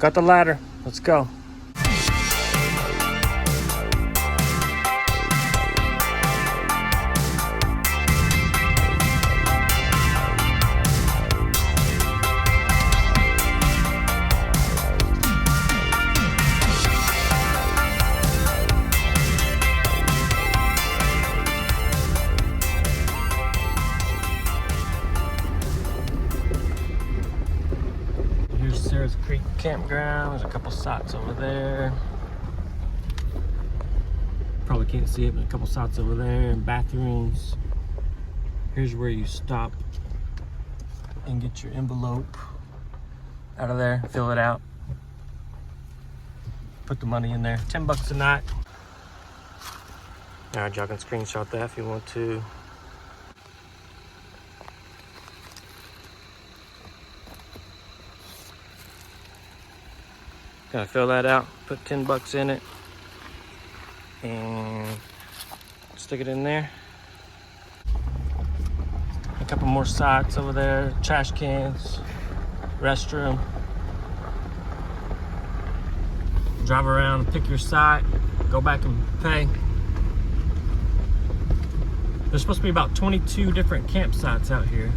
Got the ladder. Let's go. Here's Creek Campground. There's a couple sites over there. Probably can't see it, but a couple sites over there, and bathrooms. Here's where you stop and get your envelope out of there, fill it out, put the money in there. $10 a night. All right, y'all can screenshot that if you want to. Gotta fill that out, put $10 in it, and stick it in there. A couple more sites over there, trash cans, restroom. Drive around, pick your site, go back and pay. There's supposed to be about 22 different campsites out here.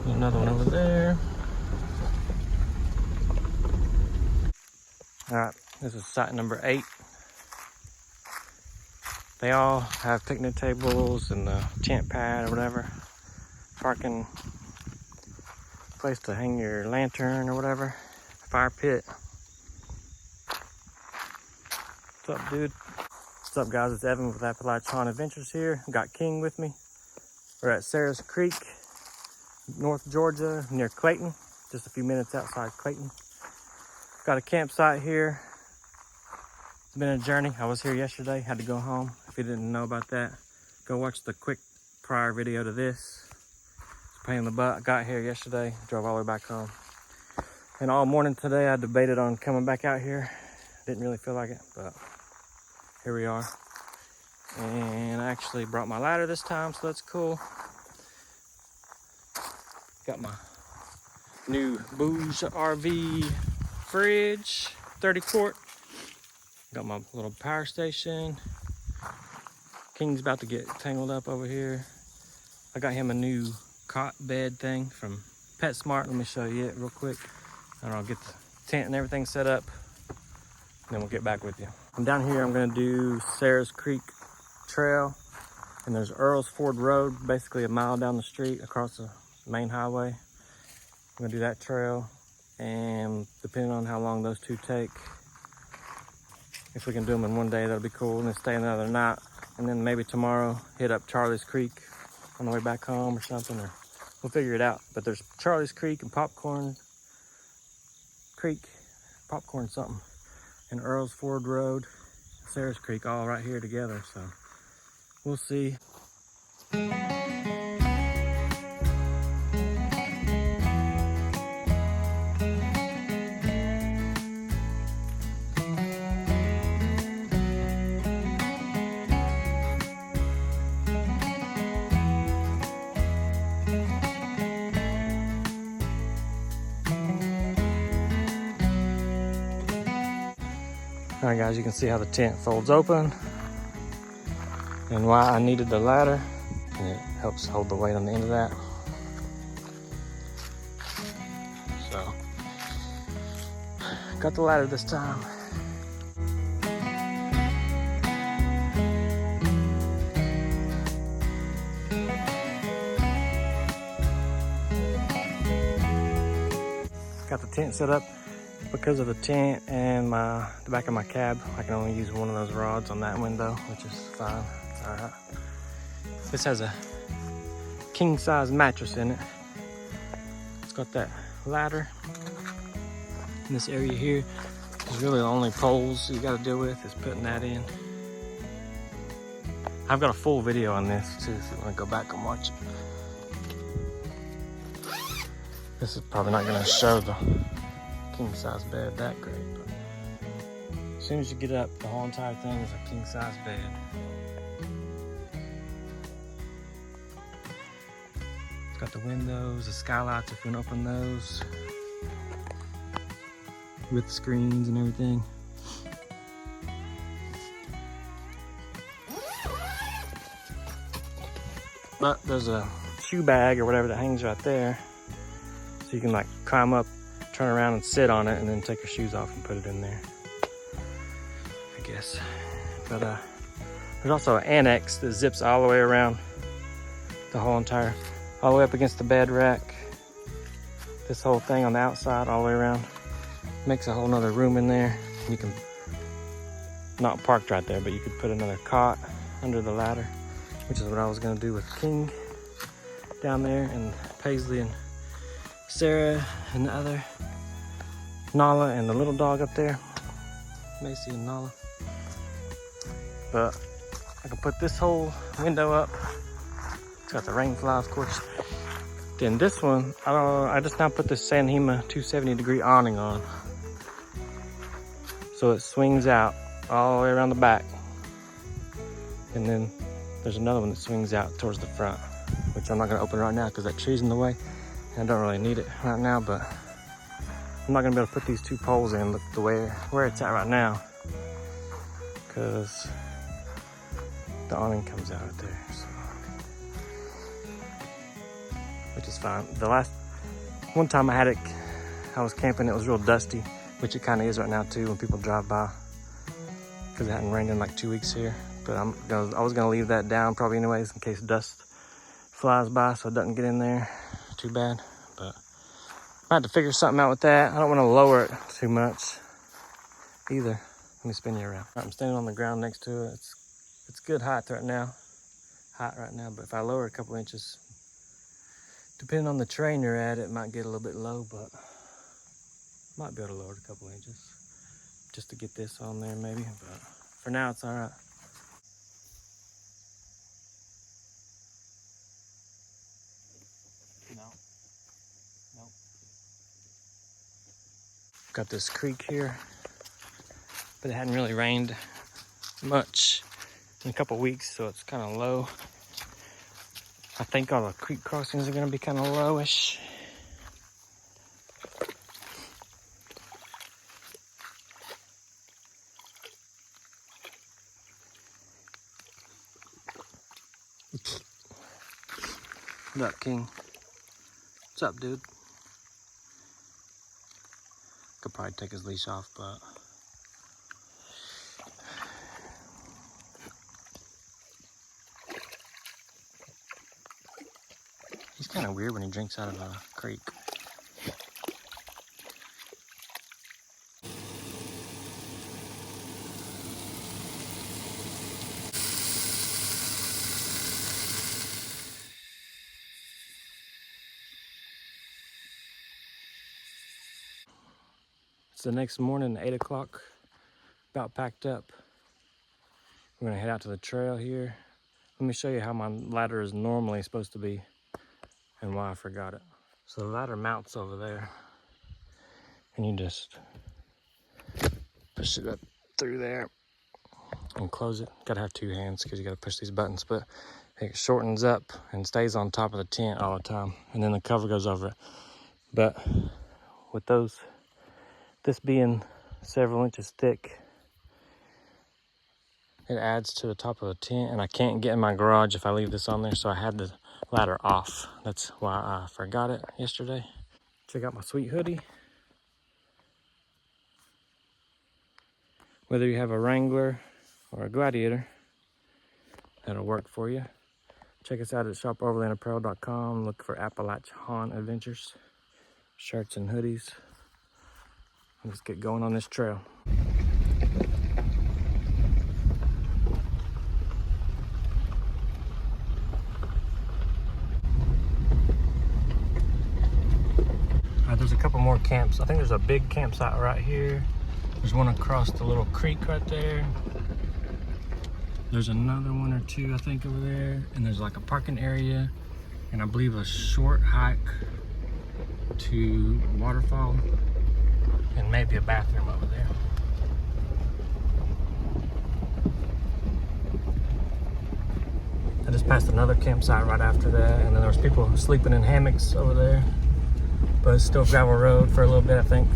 Another one over there. All right, this is site number 8. They all have picnic tables and a tent pad or whatever. Parking place to hang your lantern or whatever. Fire pit. What's up, dude? What's up, guys? It's Evan with APPADVENTURES here. Got King with me. We're at Sarah's Creek, North Georgia, near Clayton. Just a few minutes outside Clayton. Got a campsite here. It's been a journey. I was here yesterday, had to go home. If you didn't know about that, go watch the quick prior video to this. It's a pain in the butt. I got here yesterday, drove all the way back home. And all morning today, I debated on coming back out here. Didn't really feel like it, but here we are. And I actually brought my ladder this time, so that's cool. Got my new Bouge RV fridge, 30 quart. Got my little power station. King's about to get tangled up over here. I got him a new cot bed thing from PetSmart. Let me show you it real quick. And I'll get the tent and everything set up. Then we'll get back with you. And down here, I'm gonna do Sarah's Creek Trail. And there's Earl's Ford Road, basically a mile down the street across the main highway. I'm gonna do that trail. And depending on how long those two take, if we can do them in one day, that'll be cool. And then stay another night. And then maybe tomorrow, hit up Charlie's Creek on the way back home or something, or we'll figure it out. But there's Charlie's Creek and Popcorn Creek, Popcorn something, and Earl's Ford Road, Sarah's Creek, all right here together. So we'll see. All right, guys, you can see how the tent folds open and why I needed the ladder. And it helps hold the weight on the end of that. So, got the ladder this time. Got the tent set up. Because of the tent and the back of my cab, I can only use one of those rods on that window, which is fine. It's all right. This has a king size mattress in it. It's got that ladder. In this area here is really the only poles you got to deal with is putting that in. I've got a full video on this too, if you want to go back and watch it. This is probably not going to show the king size bed that great, but as soon as you get up, the whole entire thing is a king size bed. It's got the windows, the skylights if you want to open those. with screens and everything. But there's a shoe bag or whatever that hangs right there. So you can like climb up, turn around and sit on it and then take your shoes off and put it in there, I guess. But there's also an annex that zips all the way around the whole entire, all the way up against the bed rack. This whole thing on the outside all the way around. Makes a whole nother room in there. You can, not parked right there, but you could put another cot under the ladder, which is what I was gonna do with King down there, and Paisley and Sarah and the other Nala and the little dog up there, Macy and Nala. But I can put this whole window up. It's got the rain fly, of course. Then this one, I just now put this Sanhema 270-degree awning on, so it swings out all the way around the back. And then there's another one that swings out towards the front, which I'm not gonna open right now because that tree's in the way. And I don't really need it right now, but I'm not gonna be able to put these two poles in the way where it's at right now, because the awning comes out right there, so. Which is fine. The last one time I had it, I was camping, it was real dusty, which it kind of is right now too when people drive by, because it hadn't rained in like 2 weeks here. But I was gonna leave that down probably anyways in case dust flies by so it doesn't get in there too bad. But I had to figure something out with that. I don't want to lower it too much either. Let me spin you around. I'm standing on the ground next to it. It's good height right now. But if I lower it a couple inches, depending on the terrain you're at, it might get a little bit low, but might be able to lower it a couple inches just to get this on there maybe. But for now, it's all right. No. Got this creek here, but it hadn't really rained much in a couple weeks, so it's kind of low. I think all the creek crossings are going to be kind of lowish. What up, King? What's up, dude? Could probably take his leash off, but he's kind of weird when he drinks out of a creek. It's the next morning, 8 o'clock, about packed up. We're gonna head out to the trail here. Let me show you how my ladder is normally supposed to be and why I forgot it. So the ladder mounts over there, and you just push it up through there and close it. Gotta have two hands because you gotta push these buttons, but it shortens up and stays on top of the tent all the time, and then the cover goes over it. But with this being several inches thick, it adds to the top of the tent, and I can't get in my garage if I leave this on there, so I had the ladder off. That's why I forgot it yesterday. Check out my sweet hoodie. Whether you have a Wrangler or a Gladiator, that'll work for you. Check us out at shopoverlanderapparel.com. Look for Appalachian Adventures shirts and hoodies. Let's get going on this trail. There's a couple more camps. I think there's a big campsite right here. There's one across the little creek right there. There's another one or two, I think, over there. And there's like a parking area, and I believe a short hike to waterfall, and maybe a bathroom over there. I just passed another campsite right after that, and then there was people sleeping in hammocks over there. But it's still gravel road for a little bit, I think.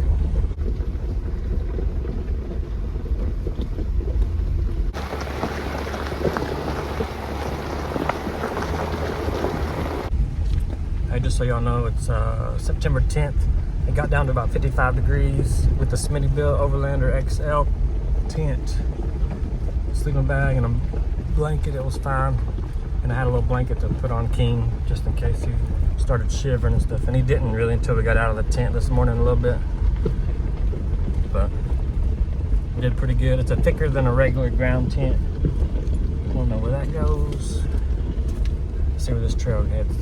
just so y'all know, it's September 10th. It got down to about 55 degrees with the Smittybilt Overlander XL tent, sleeping bag, and a blanket. It was fine. And I had a little blanket to put on King just in case he started shivering and stuff. And he didn't really until we got out of the tent this morning a little bit. But we did pretty good. It's a thicker than a regular ground tent. I don't know where that goes. Let's see where this trail heads.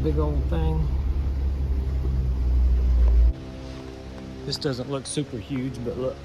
Big old thing. This doesn't look super huge, but look.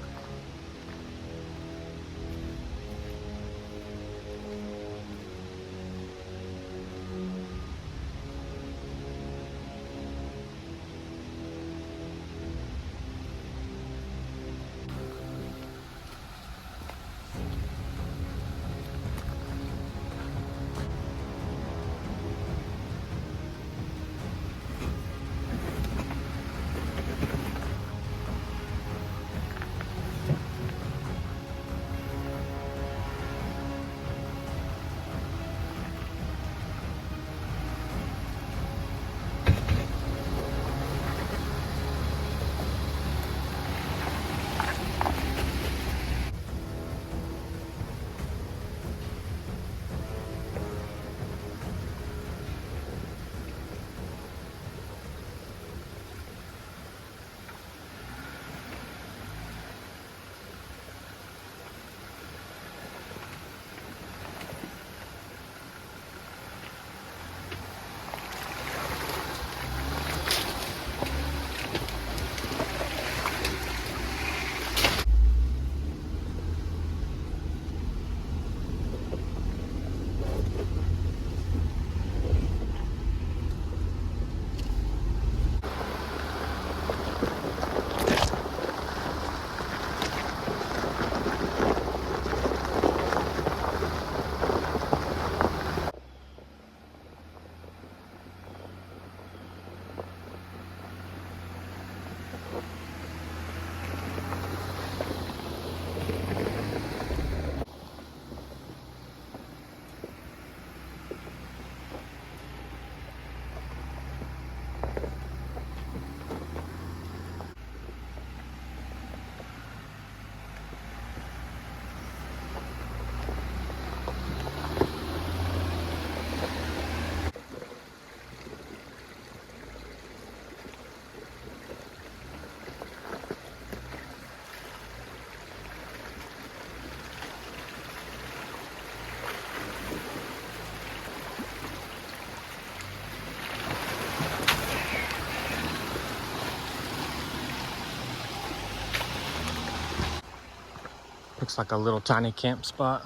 Looks like a little tiny camp spot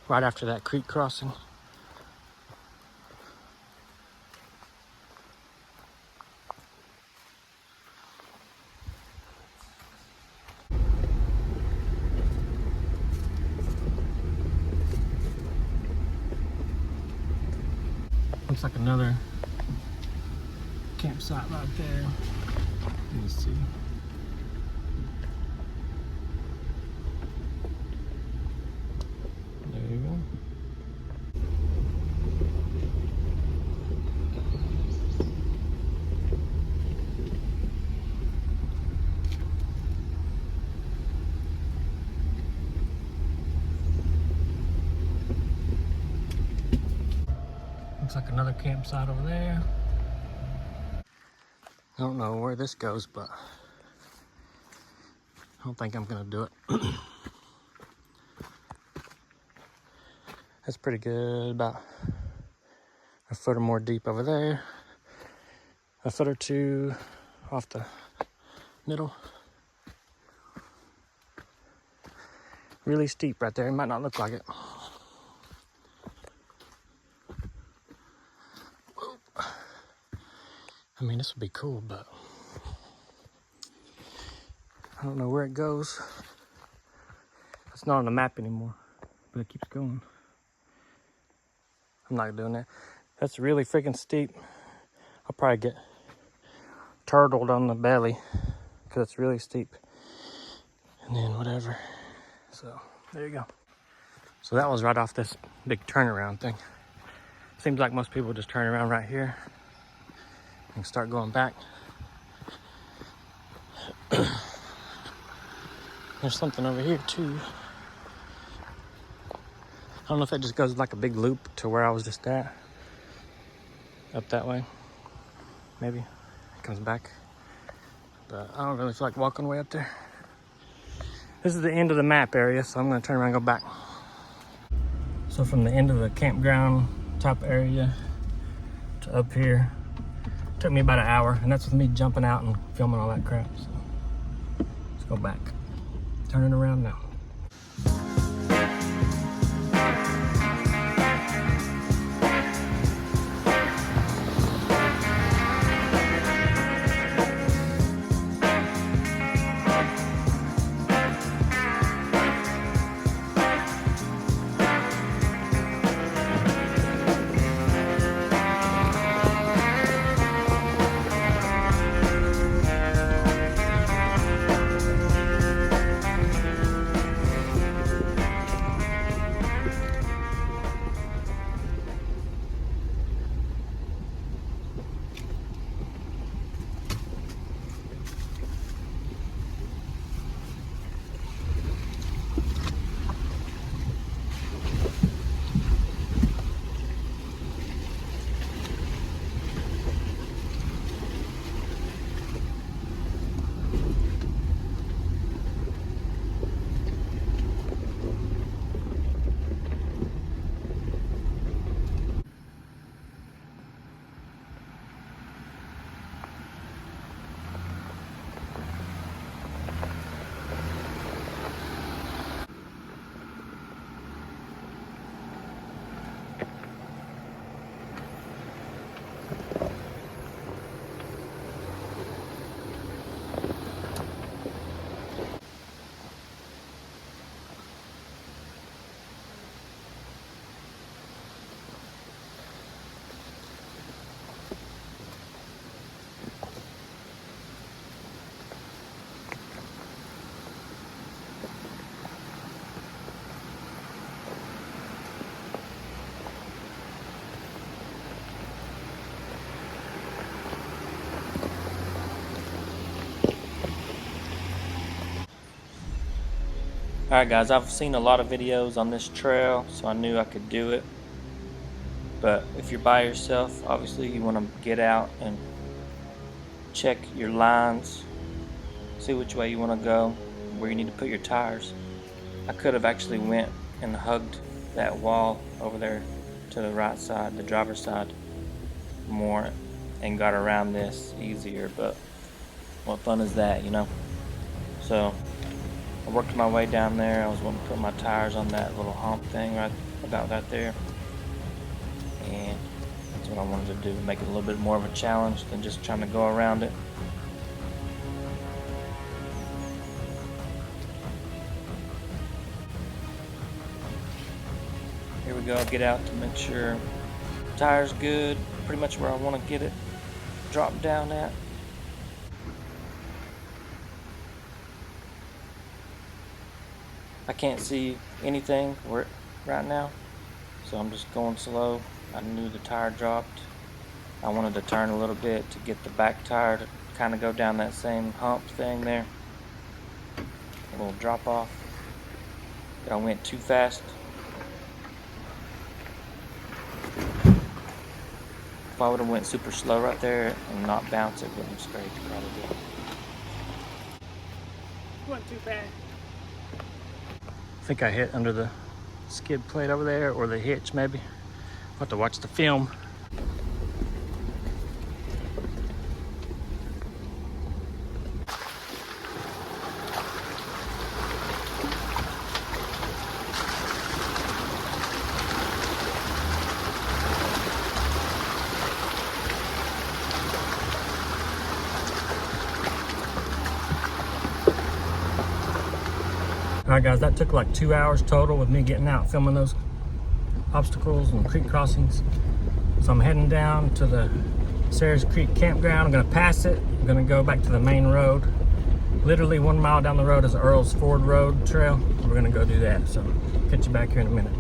right after that creek crossing. Looks like another campsite right there. Let me see. There you go. Looks like another campsite over there. I don't know where this goes, but I don't think I'm gonna do it. That's pretty good. About a foot or more deep over there. A foot or two off the middle. Really steep right there. It might not look like it. I mean, this would be cool, but I don't know where it goes. It's not on the map anymore, but it keeps going. I'm not doing that. That's really freaking steep. I'll probably get turtled on the belly because it's really steep. And then whatever. So there you go. So that was right off this big turnaround thing. Seems like most people just turn around right here and start going back. There's something over here too. I don't know if that just goes like a big loop to where I was just at. Up that way. Maybe. It comes back. But I don't really feel like walking way up there. This is the end of the map area, so I'm gonna turn around and go back. So from the end of the campground top area to up here, took me about an hour, and that's with me jumping out and filming all that crap. So let's go back. Turning around now. Alright guys, I've seen a lot of videos on this trail, so I knew I could do it. But if you're by yourself, obviously you want to get out and check your lines, see which way you want to go, where you need to put your tires. I could have actually went and hugged that wall over there to the right side, the driver's side, more, and got around this easier, but what fun is that, you know? So I worked my way down there. I was wanting to put my tires on that little hump thing right about right there, and that's what I wanted to do, make it a little bit more of a challenge than just trying to go around it. Here we go. I'll get out to make sure tire's good, pretty much where I want to get it dropped down at. I can't see anything right now, so I'm just going slow. I knew the tire dropped. I wanted to turn a little bit to get the back tire to kind of go down that same hump thing there. A little drop off. But I went too fast. If I would have went super slow right there and not bounce, it wouldn't have scraped probably. Went too fast. I think I hit under the skid plate over there, or the hitch maybe. I'll have to watch the film. All right, guys, that took like 2 hours total with me getting out, filming those obstacles and creek crossings. So I'm heading down to the Sarah's Creek Campground. I'm gonna pass it. I'm gonna go back to the main road. Literally 1 mile down the road is Earl's Ford Road trail. We're gonna go do that. So catch you back here in a minute.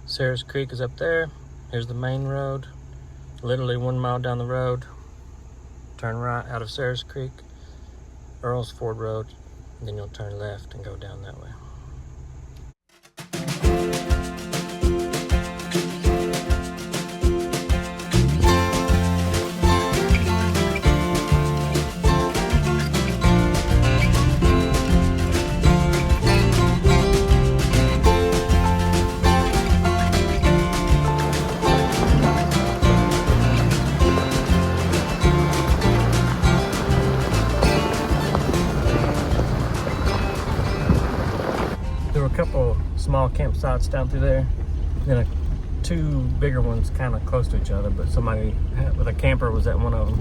Sarah's Creek is up there. Here's the main road. Literally 1 mile down the road. Turn right out of Sarah's Creek, Earl's Ford Road, and then you'll turn left and go down that way. Couple small campsites down through there, then two bigger ones kind of close to each other, but somebody with a camper was at one of them.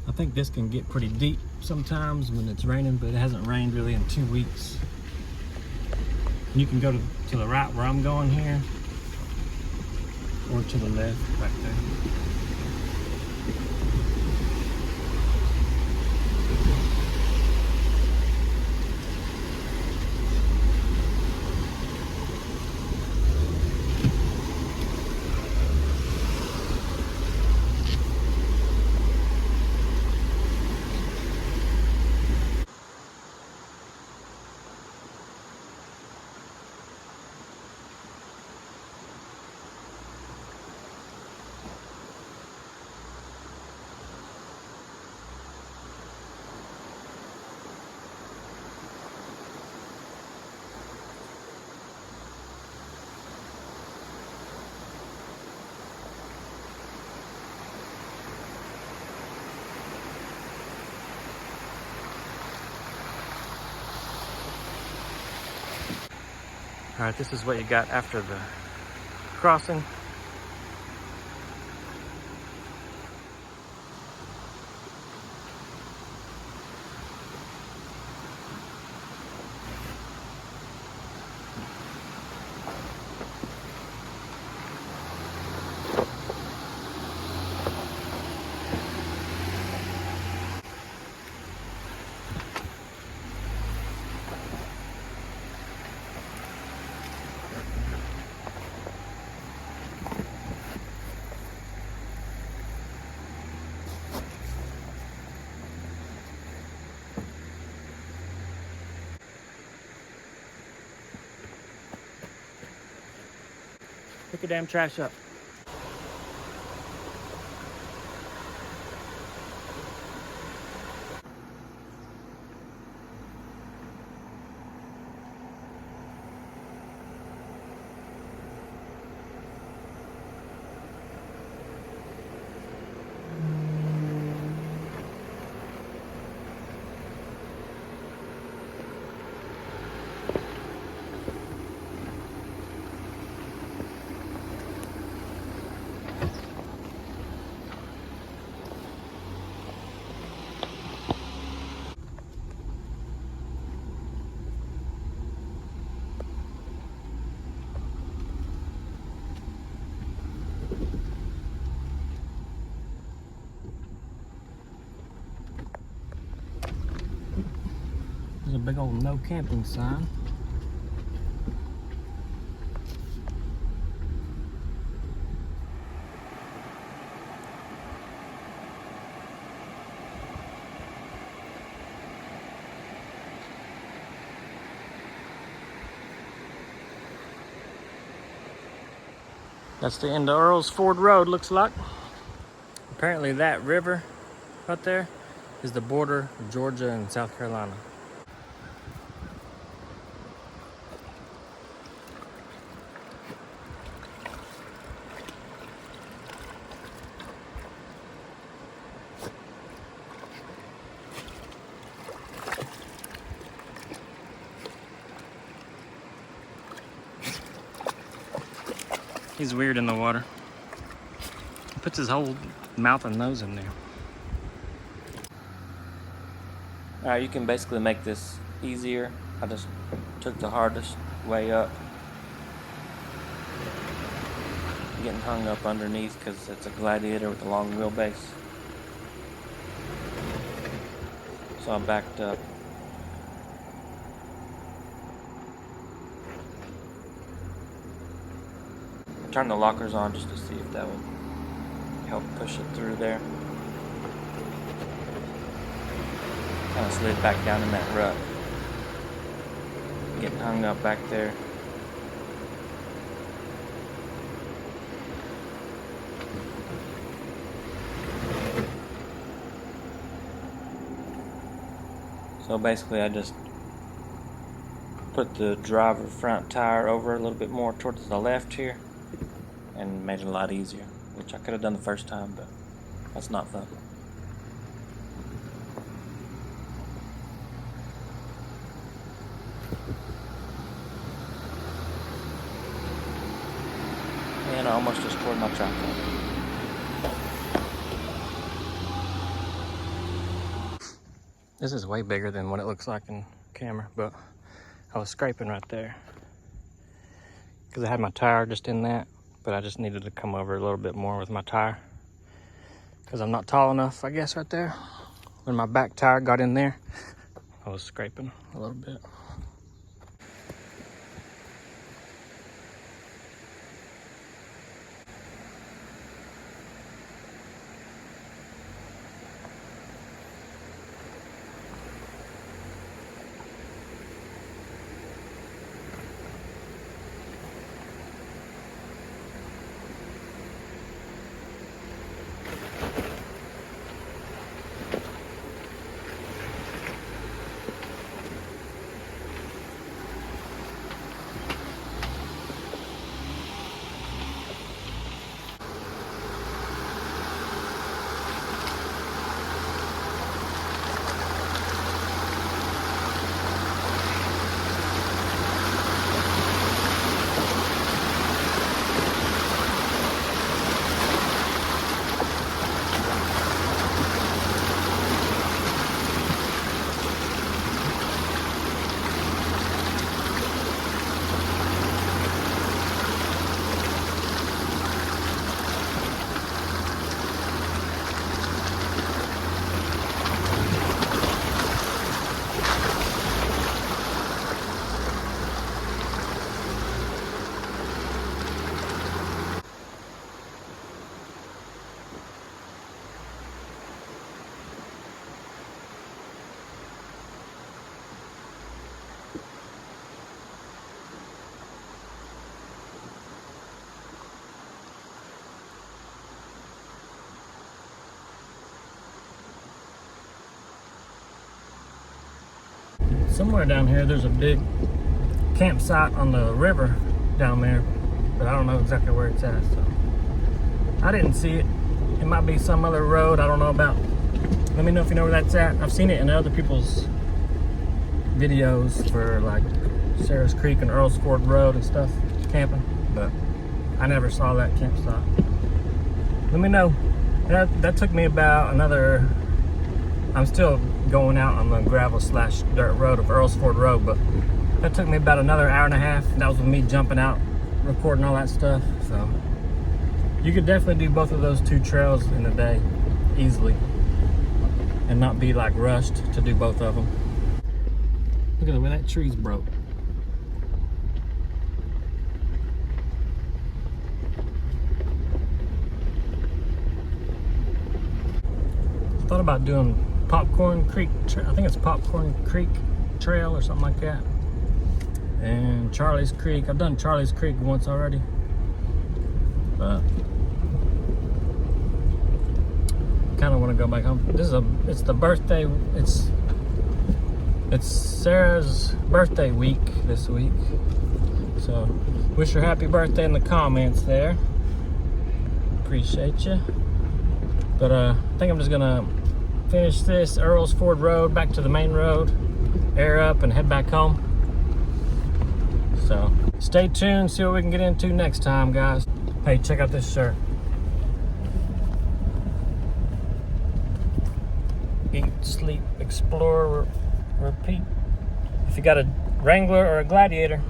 I think this can get pretty deep sometimes when it's raining, but it hasn't rained really in 2 weeks. And you can go to the right where I'm going here, or to the left back there. All right, this is what you got after the crossing. Pick your damn trash up. There's a big old no camping sign. That's the end of Earl's Ford Road, looks like. Apparently that river right there is the border of Georgia and South Carolina. He's weird in the water. He puts his whole mouth and nose in there. Alright, you can basically make this easier. I just took the hardest way up. Getting hung up underneath because it's a Gladiator with a long wheelbase. So I backed up. Turn the lockers on just to see if that would help push it through there. Kind of slid back down in that rut. Getting hung up back there. So basically I just put the driver front tire over a little bit more towards the left here and made it a lot easier, which I could have done the first time, but that's not fun. And I almost destroyed my tripod. This is way bigger than what it looks like in camera, but I was scraping right there because I had my tire just in that, but I just needed to come over a little bit more with my tire because I'm not tall enough, I guess, right there. When my back tire got in there, I was scraping a little bit. Somewhere down here there's a big campsite on the river down there, but I don't know exactly where it's at, so I didn't see it. It might be some other road I don't know about. Let me know if you know where that's at. I've seen it in other people's videos for like Sarah's Creek and Earl's Ford Road and stuff, camping, but I never saw that campsite. Let me know. That took me about another, I'm still going out on the gravel / dirt road of Earl's Ford Road, but that took me about another hour and a half. That was with me jumping out, recording all that stuff. So you could definitely do both of those two trails in a day easily and not be like rushed to do both of them. Look at the way that tree's broke. Thought about doing Popcorn Creek, I think it's Popcorn Creek Trail or something like that. And Charlie's Creek, I've done Charlie's Creek once already. But kind of want to go back home. It's the birthday, it's Sarah's birthday week this week. So wish her happy birthday in the comments there. Appreciate you. But I think I'm just gonna finish this Earl's Ford Road back to the main road, air up, and head back home. So stay tuned, see what we can get into next time, guys. Hey, check out this shirt. Eat, sleep, explore, repeat. If you got a Wrangler or a Gladiator,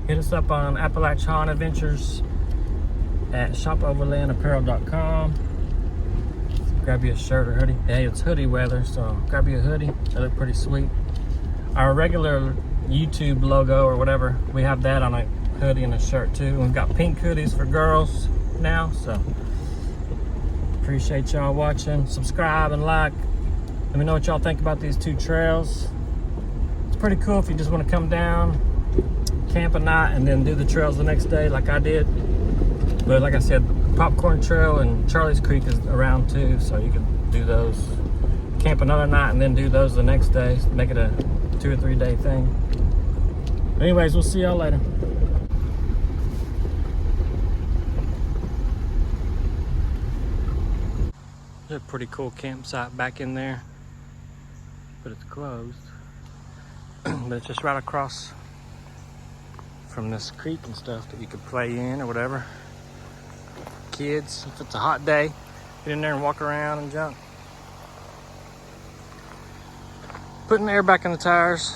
hit us up on APPADVENTURES at shopoverlandapparel.com. Grab you a shirt or hoodie. Hey, it's hoodie weather, so grab you a hoodie. They look pretty sweet. Our regular YouTube logo or whatever, we have that on a hoodie and a shirt too. We've got pink hoodies for girls now, so appreciate y'all watching. Subscribe and like. Let me know what y'all think about these two trails. It's pretty cool if you just want to come down, camp a night, and then do the trails the next day like I did. But like I said, Popcorn Trail and Charlie's Creek is around too, so you can do those. Camp another night and then do those the next day. Make it a 2 or 3 day thing. Anyways, we'll see y'all later. There's a pretty cool campsite back in there, but it's closed. But it's just right across from this creek and stuff that you could play in or whatever. Kids, if it's a hot day, get in there and walk around and jump. Putting air back in the tires.